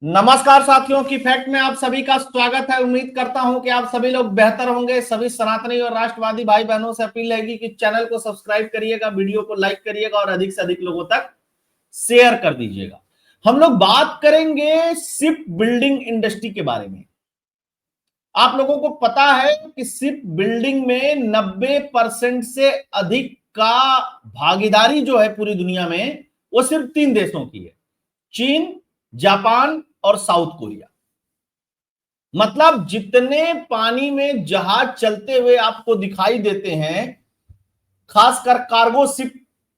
नमस्कार साथियों की फैक्ट में आप सभी का स्वागत है। उम्मीद करता हूं कि आप सभी लोग बेहतर होंगे। सभी सनातनी और राष्ट्रवादी भाई बहनों से अपील रहेगी कि चैनल को सब्सक्राइब करिएगा, वीडियो को लाइक करिएगा और अधिक से अधिक लोगों तक शेयर कर दीजिएगा। हम लोग बात करेंगे शिप बिल्डिंग इंडस्ट्री के बारे में। आप लोगों को पता है कि शिप बिल्डिंग में 90% से अधिक का भागीदारी जो है पूरी दुनिया में, वो सिर्फ 3 देशों की है: चीन, जापान और साउथ कोरिया। मतलब जितने पानी में जहाज चलते हुए आपको दिखाई देते हैं, खासकर कार्गो शिप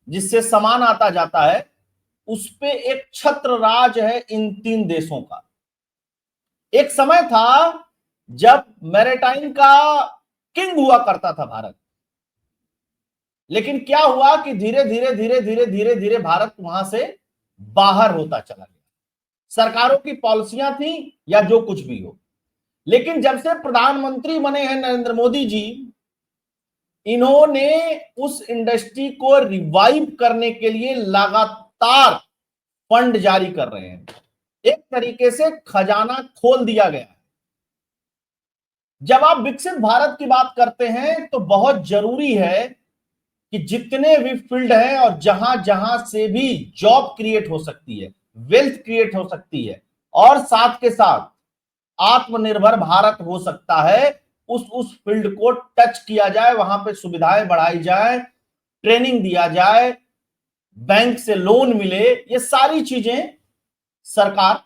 जिससे सामान आता जाता है, उस पे एक छत्र राज है इन 3 देशों का। एक समय था जब मैरिटाइम का किंग हुआ करता था भारत, लेकिन क्या हुआ कि धीरे धीरे धीरे धीरे धीरे धीरे भारत वहां से बाहर होता चला गया। सरकारों की पॉलिसियां थी या जो कुछ भी हो, लेकिन जब से प्रधानमंत्री बने हैं नरेंद्र मोदी जी, इन्होंने उस इंडस्ट्री को रिवाइव करने के लिए लगातार फंड जारी कर रहे हैं। एक तरीके से खजाना खोल दिया गया है। जब आप विकसित भारत की बात करते हैं तो बहुत जरूरी है कि जितने भी फील्ड हैं और जहां जहां से भी जॉब क्रिएट हो सकती है, वेल्थ क्रिएट हो सकती है, और साथ के साथ आत्मनिर्भर भारत हो सकता है, उस फील्ड को टच किया जाए, वहां पे सुविधाएं बढ़ाई जाए, ट्रेनिंग दिया जाए, बैंक से लोन मिले। ये सारी चीजें सरकार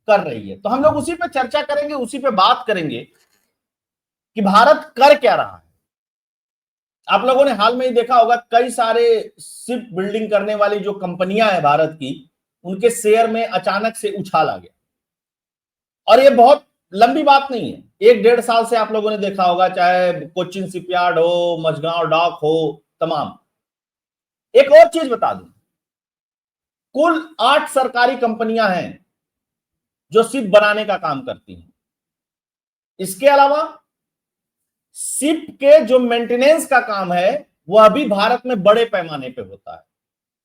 कर रही है। तो हम लोग उसी पे चर्चा करेंगे, उसी पे बात करेंगे कि भारत कर क्या रहा है। आप लोगों ने हाल में ही देखा होगा, कई सारे शिप बिल्डिंग करने वाली जो कंपनियां हैं भारत की, उनके शेयर में अचानक से उछाल आ गया। और ये बहुत लंबी बात नहीं है, 1-1.5 साल से आप लोगों ने देखा होगा, चाहे कोचिन शिपयार्ड हो, मझगांव डॉक हो, तमाम। एक और चीज बता दूं, कुल 8 सरकारी कंपनियां हैं जो शिप बनाने का काम करती हैं। इसके अलावा शिप के जो मेंटेनेंस का काम है वह भी भारत में बड़े पैमाने पर होता है।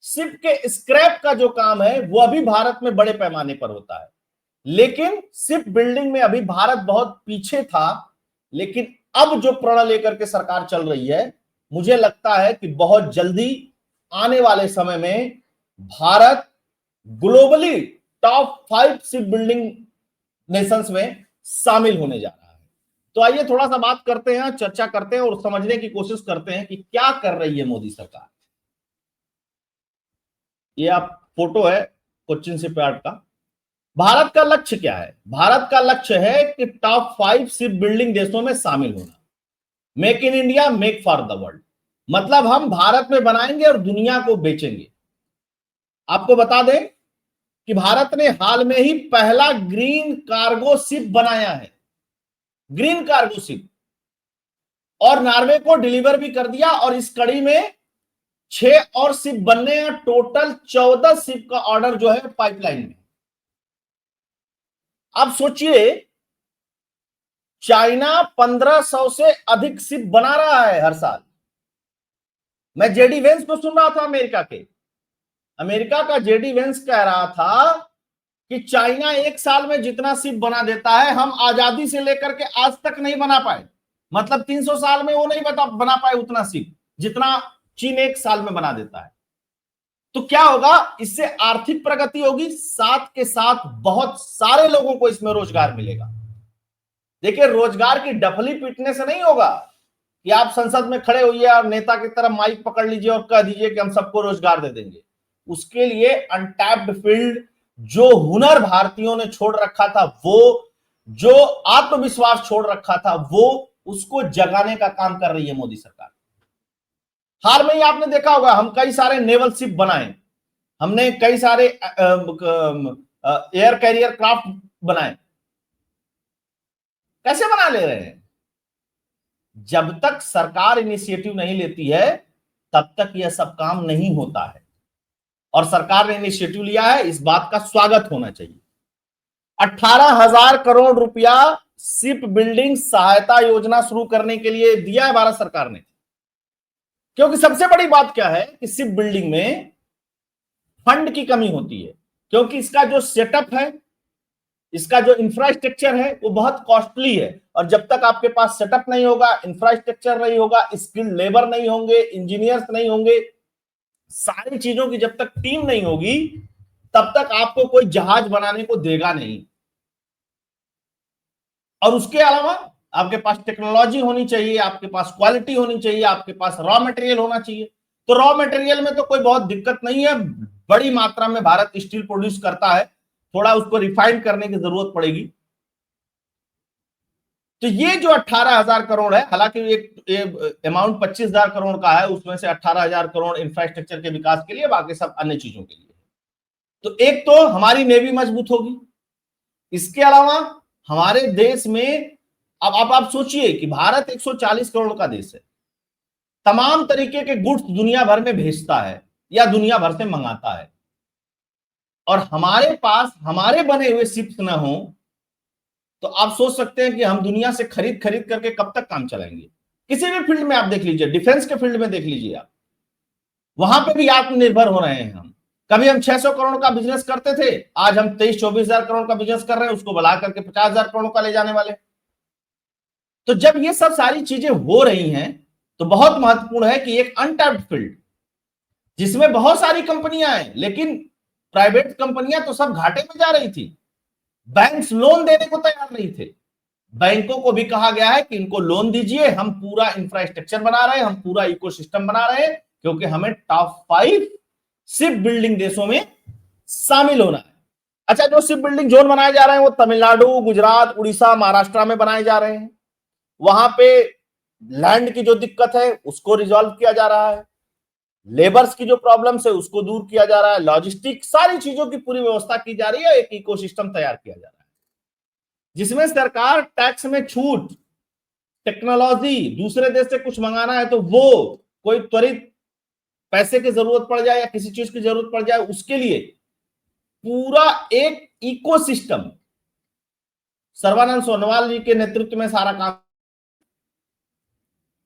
शिप के स्क्रैप का जो काम है वह भी भारत में बड़े पैमाने पर होता है। लेकिन शिप बिल्डिंग में अभी भारत बहुत पीछे था। लेकिन अब जो प्रण लेकर के सरकार चल रही है, मुझे लगता है कि बहुत जल्दी आने वाले समय में Bharat globally top 5 ship building Nations में शामिल होने जा रहा है। तो आइए थोड़ा सा बात करते हैं, चर्चा करते हैं और समझने की कोशिश करते हैं कि क्या कर रही है मोदी सरकार। ये आप फोटो है कोचिन शिपयार्ड का। भारत का लक्ष्य क्या है? भारत का लक्ष्य है कि टॉप 5 शिप बिल्डिंग देशों में शामिल होना। Make in India, make for the world. मतलब हम भारत में बनाएंगे और दुनिया को बेचेंगे। आपको बता दें कि भारत ने हाल में ही पहला ग्रीन कार्गो शिप बनाया है, ग्रीन कार्गो शिप, और नॉर्वे को डिलीवर भी कर दिया। और इस कड़ी में 6 और शिप बनने हैं। टोटल 14 शिप का ऑर्डर जो है पाइपलाइन में। अब सोचिए, चाइना 1500 से अधिक शिप बना रहा है हर साल। मैं जेडी वेंस को सुन रहा था, अमेरिका का जेडी वेंस कह रहा था कि चाइना एक साल में जितना शिप बना देता है, हम आजादी से लेकर के आज तक नहीं बना पाए। मतलब 300 साल में वो नहीं बना पाए उतना शिप जितना चीन एक साल में बना देता है। तो क्या होगा? इससे आर्थिक प्रगति होगी, साथ के साथ बहुत सारे लोगों को इसमें रोजगार मिलेगा। देखिए, रोजगार की डफली पीटने से नहीं होगा कि आप संसद में खड़े होइए और नेता की तरह माइक पकड़ लीजिए और कह दीजिए कि हम सबको रोजगार दे देंगे। उसके लिए अनटैप्ड फील्ड, जो हुनर भारतीयों ने छोड़ रखा था, वो जो आत्मविश्वास छोड़ रखा था, वो उसको जगाने का काम कर रही है मोदी सरकार। हाल में ही आपने देखा होगा, हम कई सारे नेवल शिप बनाए, हमने कई सारे एयर कैरियर क्राफ्ट बनाए। कैसे बना ले रहे हैं? जब तक सरकार इनिशिएटिव नहीं लेती है तब तक यह सब काम नहीं होता है। और सरकार ने इनिशिएटिव लिया है, इस बात का स्वागत होना चाहिए। 18,000 करोड़ रुपया शिप बिल्डिंग सहायता योजना शुरू करने के लिए दिया है भारत सरकार ने। क्योंकि सबसे बड़ी बात क्या है कि शिप बिल्डिंग में फंड की कमी होती है, क्योंकि इसका जो सेटअप है, इसका जो इंफ्रास्ट्रक्चर है वो बहुत कॉस्टली है, और जब तक आपके पास सेटअप नहीं होगा, इंफ्रास्ट्रक्चर नहीं होगा, स्किल्ड लेबर नहीं होंगे, इंजीनियर्स नहीं होंगे, सारी चीजों की जब तक टीम नहीं होगी, तब तक आपको कोई जहाज बनाने को देगा नहीं। और उसके अलावा आपके पास टेक्नोलॉजी होनी चाहिए, आपके पास क्वालिटी होनी चाहिए, आपके पास रॉ मटेरियल होना चाहिए। तो रॉ मटेरियल में तो कोई बहुत दिक्कत नहीं है, बड़ी मात्रा में भारत स्टील प्रोड्यूस करता है, थोड़ा उसको रिफाइन करने की जरूरत पड़ेगी। तो ये जो 18,000 करोड़ है, हालांकि एक अमाउंट 25,000 करोड़ का है, उसमें से 18,000 करोड़ इंफ्रास्ट्रक्चर के विकास के लिए, बाकी सब अन्य चीजों के लिए। तो एक तो हमारी नेवी मजबूत होगी, इसके अलावा हमारे देश में अब आप सोचिए कि भारत 140 करोड़ का देश है, तमाम तरीके के गुड्स दुनिया भर में भेजता है या दुनिया भर से मंगाता है, और हमारे पास हमारे बने हुए शिप्स ना हो, तो आप सोच सकते हैं कि हम दुनिया से खरीद खरीद करके कब तक काम चलाएंगे। किसी भी फील्ड में आप देख लीजिए, डिफेंस के फील्ड में देख लीजिए आप, वहां पे भी आत्मनिर्भर हो रहे हैं हम। कभी हम 600 करोड़ का बिजनेस करते थे, आज हम 23-24,000 करोड़ का बिजनेस कर रहे हैं, उसको बढ़ा करके 50,000 करोड़ का ले जाने वाले। तो जब ये सब सारी चीजें हो रही हैं, तो बहुत महत्वपूर्ण है कि एक अनटैप्ड फील्ड जिसमें बहुत सारी कंपनियां हैं, लेकिन प्राइवेट कंपनियां तो सब घाटे में जा रही थी, बैंक्स लोन देने को तैयार नहीं थे। बैंकों को भी कहा गया है कि इनको लोन दीजिए, हम पूरा इंफ्रास्ट्रक्चर बना रहे हैं, हम पूरा इकोसिस्टम बना रहे हैं, क्योंकि हमें टॉप 5 शिप बिल्डिंग देशों में शामिल होना है। अच्छा, जो शिप बिल्डिंग जोन बनाए जा रहे हैं वो तमिलनाडु, गुजरात, उड़ीसा, महाराष्ट्र में बनाए जा रहे हैं। वहां पे लैंड की जो दिक्कत है उसको रिजॉल्व किया जा रहा है, लेबर्स की जो प्रॉब्लम्स है उसको दूर किया जा रहा है, लॉजिस्टिक सारी चीजों की पूरी व्यवस्था की जा रही है, एक इकोसिस्टम तैयार किया जा रहा है, जिसमें सरकार टैक्स में छूट, टेक्नोलॉजी, दूसरे देश से कुछ मंगाना है तो वो कोई त्वरित पैसे की जरूरत पड़ जाए या किसी चीज की जरूरत पड़ जाए, उसके लिए पूरा एक इकोसिस्टम सर्बानंद सोनोवाल जी के नेतृत्व में सारा काम।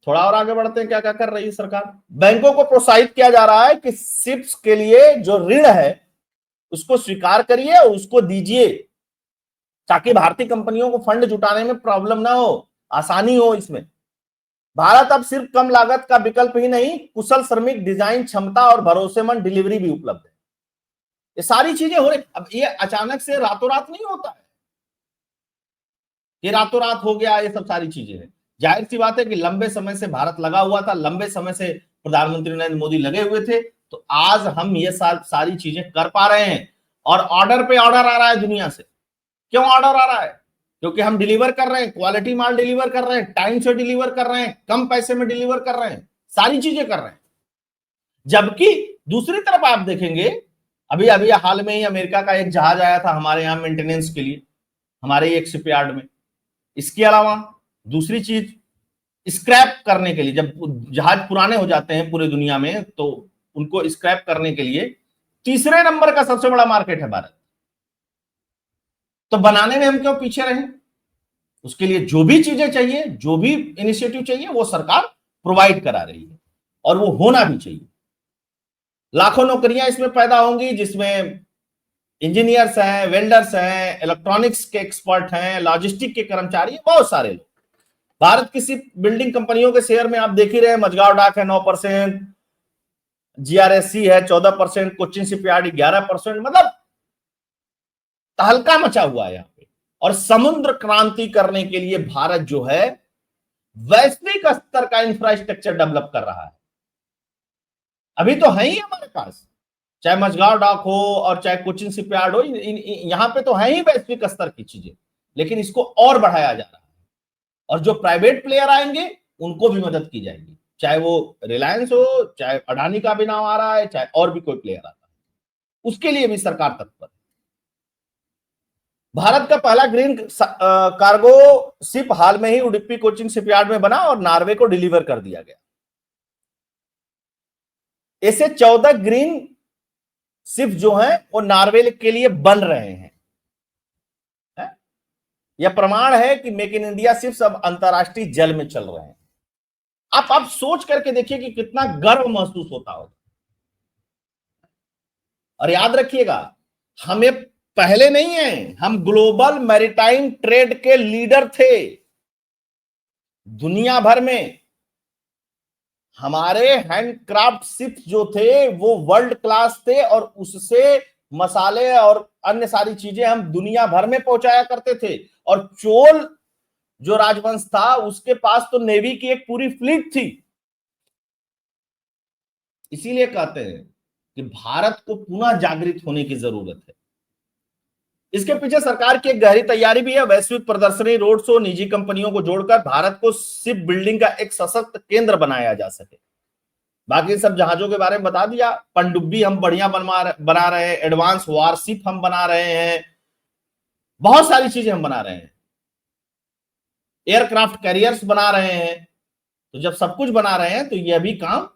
थोड़ा और आगे बढ़ते हैं, क्या क्या कर रही है सरकार। बैंकों को प्रोत्साहित किया जा रहा है कि शिप्स के लिए जो ऋण है उसको स्वीकार करिए और उसको दीजिए, ताकि भारतीय कंपनियों को फंड जुटाने में प्रॉब्लम ना हो, आसानी हो इसमें। भारत अब सिर्फ कम लागत का विकल्प ही नहीं, कुशल श्रमिक, डिजाइन क्षमता और भरोसेमंद डिलीवरी भी उपलब्ध है। ये सारी चीजें हो रही। अब ये अचानक से रातों रात नहीं होता है, ये रातों रात हो गया, ये सब सारी चीजें हैं। जाहिर सी बात है कि लंबे समय से भारत लगा हुआ था, लंबे समय से प्रधानमंत्री नरेंद्र मोदी लगे हुए थे, तो आज हम ये सारी चीजें कर पा रहे हैं। और ऑर्डर पे ऑर्डर आ रहा है दुनिया से। क्यों ऑर्डर आ रहा है? क्योंकि हम डिलीवर कर रहे हैं, क्वालिटी माल डिलीवर कर रहे हैं, टाइम से डिलीवर कर रहे हैं, कम पैसे में डिलीवर कर रहे हैं, सारी चीजें कर रहे हैं। जबकि दूसरी तरफ आप देखेंगे, अभी अभी हाल में ही अमेरिका का एक जहाज आया था हमारे यहाँ मेंटेनेंस के लिए, हमारे एक शिपयार्ड में। इसके अलावा दूसरी चीज, स्क्रैप करने के लिए, जब जहाज पुराने हो जाते हैं पूरे दुनिया में, तो उनको स्क्रैप करने के लिए तीसरे नंबर का सबसे बड़ा मार्केट है भारत। तो बनाने में हम क्यों पीछे रहे? उसके लिए जो भी चीजें चाहिए, जो भी इनिशिएटिव चाहिए, वो सरकार प्रोवाइड करा रही है, और वो होना भी चाहिए। लाखों नौकरियां इसमें पैदा होंगी, जिसमें इंजीनियर्स हैं, वेल्डर्स हैं, इलेक्ट्रॉनिक्स के एक्सपर्ट हैं, लॉजिस्टिक के कर्मचारी, बहुत सारे लोग। भारत की सिर्फ बिल्डिंग कंपनियों के शेयर में आप देख ही रहे हैं, मझगांव डाक है 9%, जीआरएससी है 14%, कोचिन शिपयार्ड 11%, मतलब तहलका मचा हुआ है यहाँ पे। और समुद्र क्रांति करने के लिए भारत जो है वैश्विक स्तर का इंफ्रास्ट्रक्चर डेवलप कर रहा है। अभी तो है ही हमारे पास, चाहे मझगांव डाक हो और चाहे कोचिन शिपयार्ड हो, यहां पे तो है ही वैश्विक स्तर की चीजें, लेकिन इसको और बढ़ाया जा रहा है। और जो प्राइवेट प्लेयर आएंगे उनको भी मदद की जाएगी, चाहे वो रिलायंस हो, चाहे अडानी का भी नाम आ रहा है, चाहे और भी कोई प्लेयर आता है, उसके लिए भी सरकार तत्पर है। भारत का पहला ग्रीन कार्गो शिप हाल में ही उडुपी कोचिन शिपयार्ड में बना और नॉर्वे को डिलीवर कर दिया गया। ऐसे 14 ग्रीन शिप जो हैं वो नॉर्वे के लिए बन रहे हैं। यह प्रमाण है कि मेक इन इंडिया शिप्स अब अंतरराष्ट्रीय जल में चल रहे हैं। आप सोच करके देखिए कि कितना गर्व महसूस होता होगा। और याद रखिएगा, हमें पहले नहीं है, हम ग्लोबल मैरीटाइम ट्रेड के लीडर थे दुनिया भर में। हमारे हैंडक्राफ्ट शिप जो थे वो वर्ल्ड क्लास थे, और उससे मसाले और अन्य सारी चीजें हम दुनिया भर में पहुंचाया करते थे। और चोल जो राजवंश था उसके पास तो नेवी की एक पूरी फ्लीट थी। इसीलिए कहते हैं कि भारत को पुनः जागृत होने की जरूरत है। इसके पीछे सरकार की एक गहरी तैयारी भी है। वैश्विक प्रदर्शनी, रोड शो, निजी कंपनियों को जोड़कर भारत को शिप बिल्डिंग का एक सशक्त केंद्र बनाया जा सके। बाकी सब जहाजों के बारे में बता दिया। पनडुब्बी हम बढ़िया बना रहे हैं, एडवांस वारशिप हम बना रहे हैं, बहुत सारी चीजें हम बना रहे हैं, एयरक्राफ्ट कैरियर्स बना रहे हैं। तो जब सब कुछ बना रहे हैं तो यह भी काम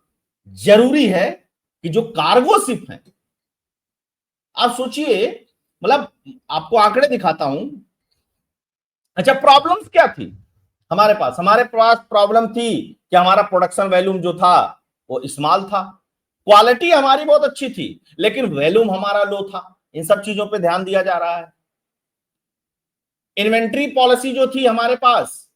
जरूरी है कि जो कार्गो शिप है, आप सोचिए, मतलब आपको आंकड़े दिखाता हूं। अच्छा, प्रॉब्लम्स क्या थी हमारे पास प्रॉब्लम थी कि हमारा प्रोडक्शन वॉल्यूम जो था वो स्मॉल था। क्वालिटी हमारी बहुत अच्छी थी लेकिन वॉल्यूम हमारा लो था। इन सब चीजों पे ध्यान दिया जा रहा है। इन्वेंट्री पॉलिसी जो थी हमारे पास,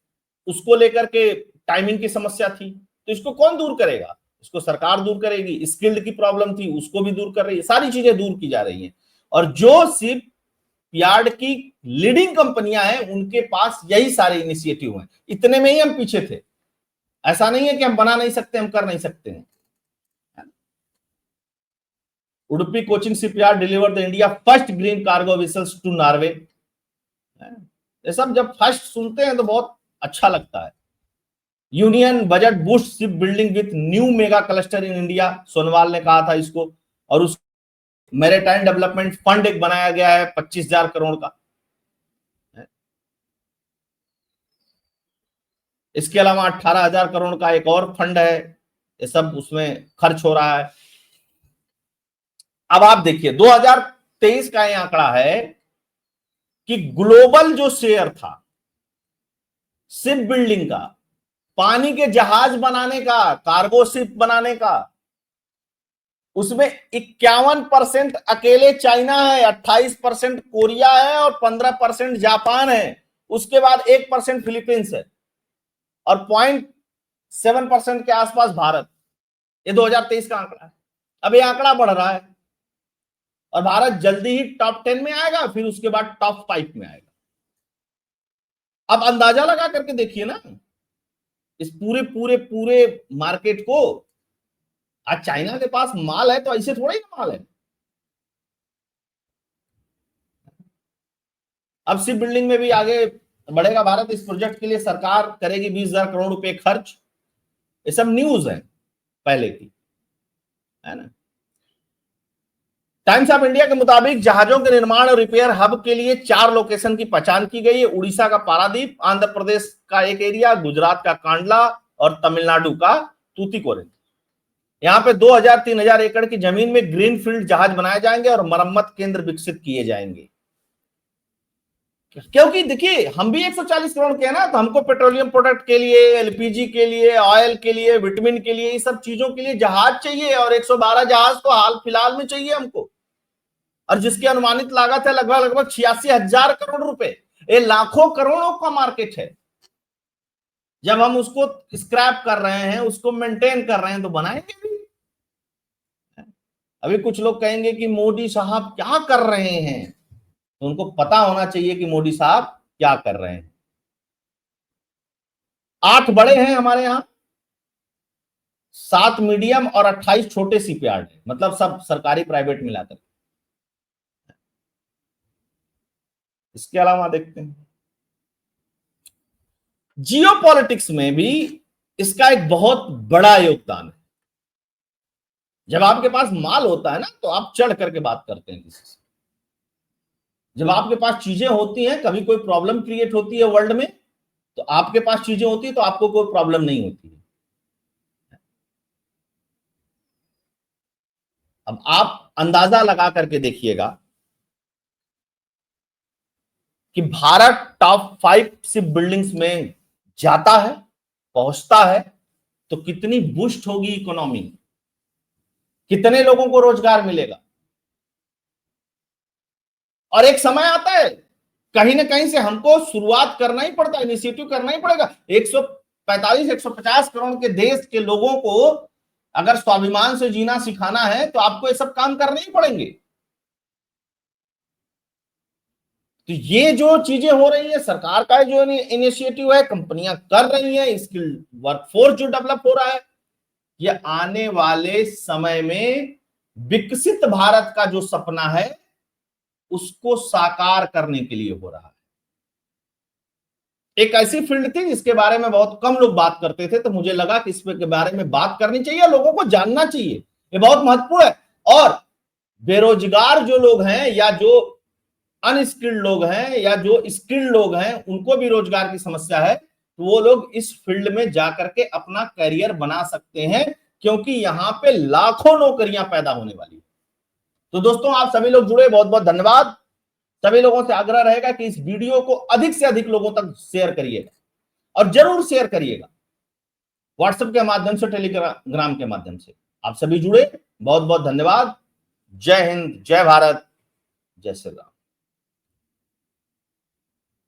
उसको लेकर के टाइमिंग की समस्या थी। तो इसको कौन दूर करेगा? इसको सरकार दूर करेगी। स्किल्ड की प्रॉब्लम थी, उसको भी दूर कर रही है। सारी चीजें दूर की जा रही हैं। और जो सिर्फ यार्ड की लीडिंग कंपनियां हैं उनके पास यही सारे इनिशिएटिव हैं। इतने में ही हम पीछे थे। ऐसा नहीं है कि हम बना नहीं सकते, हम कर नहीं सकते हैं। Udupi Cochin shipyard deliver the India first green cargo vessels to Norway. ये सब जब फर्स्ट सुनते हैं तो बहुत अच्छा लगता है। Union budget boost ship building with new mega cluster in India, Sonowal ने कहा था इसको। और उस मैरीटाइम डेवलपमेंट फंड एक बनाया गया है 25,000 करोड़ का। इसके अलावा 18,000 करोड़ का एक और फंड है। ये सब उसमें खर्च हो रहा है। अब आप देखिए 2023 का ये आंकड़ा है कि ग्लोबल जो शेयर था शिप बिल्डिंग का, पानी के जहाज बनाने का, कार्गो शिप बनाने का, उसमें 51% अकेले चाइना है, 28% कोरिया है और 15% जापान है। उसके बाद 1% फिलीपींस है और 0.7% के आसपास भारत। ये 2023 का आंकड़ा है। अब ये आंकड़ा बढ़ रहा है और भारत जल्दी ही टॉप 10 में आएगा, फिर उसके बाद टॉप 5 में आएगा। अब अंदाजा लगा करके देखिए ना इस पूरे पूरे पूरे मार्केट को। आज चाइना के पास माल है तो ऐसे थोड़ा ही माल है। अब शिप बिल्डिंग में भी आगे बढ़ेगा भारत। इस प्रोजेक्ट के लिए सरकार करेगी 20,000 करोड़ रुपए खर्च। ये सब न्यूज है पहले की, है ना। टाइम्स ऑफ इंडिया के मुताबिक जहाजों के निर्माण और रिपेयर हब के लिए 4 लोकेशन की पहचान की गई है। उड़ीसा का पारादीप, आंध्र प्रदेश का एक एरिया, गुजरात का कांडला और तमिलनाडु का तूतीकोरिन। यहाँ पे 2,000-3,000 एकड़ की जमीन में ग्रीनफील्ड जहाज बनाए जाएंगे और मरम्मत केंद्र विकसित किए जाएंगे। क्योंकि देखिए हम भी 140 करोड़ के हैं ना, तो हमको पेट्रोलियम प्रोडक्ट के लिए, एलपीजी के लिए, ऑयल के लिए, विटामिन के लिए, ये सब चीजों के लिए जहाज चाहिए। और 112 जहाज तो हाल फिलहाल में चाहिए हमको, और जिसकी अनुमानित लागत है लगभग 86,000 करोड़ रुपए। ये लाखों करोड़ों का मार्केट है। जब हम उसको स्क्रैप कर रहे हैं, उसको मेंटेन कर रहे हैं, तो बनाएंगे भी। अभी कुछ लोग कहेंगे कि मोदी साहब क्या कर रहे हैं, तो उनको पता होना चाहिए कि मोदी साहब क्या कर रहे हैं। 8 बड़े हैं हमारे यहाँ, 7 मीडियम और 28 छोटे शिपयार्ड है, मतलब सब सरकारी प्राइवेट मिलाकर। इसके अलावा देखते हैं जियो पॉलिटिक्स में भी इसका एक बहुत बड़ा योगदान है। जब आपके पास माल होता है ना तो आप चढ़ करके बात करते हैं किसी से। जब आपके पास चीजें होती हैं, कभी कोई प्रॉब्लम क्रिएट होती है वर्ल्ड में, तो आपके पास चीजें होती है तो आपको कोई प्रॉब्लम नहीं होती है। अब आप अंदाजा लगा करके देखिएगा कि भारत टॉप 5 शिप बिल्डिंग्स में जाता है, पहुंचता है, तो कितनी बूस्ट होगी इकोनॉमी, कितने लोगों को रोजगार मिलेगा। और एक समय आता है कहीं ना कहीं से हमको शुरुआत करना ही पड़ता है, इनिशिएटिव करना ही पड़ेगा। 145 150 करोड़ के देश के लोगों को अगर स्वाभिमान से जीना सिखाना है तो आपको ये सब काम करने ही पड़ेंगे। तो ये जो चीजें हो रही है, सरकार का जो इनिशिएटिव है, कंपनियां कर रही हैं, स्किल वर्कफोर्स जो डेवलप हो रहा है, ये आने वाले समय में विकसित भारत का जो सपना है उसको साकार करने के लिए हो रहा है। एक ऐसी फील्ड थी जिसके बारे में बहुत कम लोग बात करते थे, तो मुझे लगा कि इस के बारे में बात करनी चाहिए, लोगों को जानना चाहिए, ये बहुत महत्वपूर्ण है। और बेरोजगार जो लोग हैं या जो अनस्किल्ड लोग हैं या जो स्किल्ड लोग हैं उनको भी रोजगार की समस्या है, तो वो लोग इस फील्ड में जाकर के अपना करियर बना सकते हैं, क्योंकि यहां पे लाखों नौकरियां पैदा होने वाली है। तो दोस्तों आप सभी लोग जुड़े, बहुत बहुत धन्यवाद। सभी लोगों से आग्रह रहेगा कि इस वीडियो को अधिक से अधिक लोगों तक शेयर करिएगा, और जरूर शेयर करिएगा व्हाट्सएप के माध्यम से, टेलीग्राम के माध्यम से। आप सभी जुड़े, बहुत बहुत धन्यवाद। जय हिंद, जय भारत, जय श्री राम।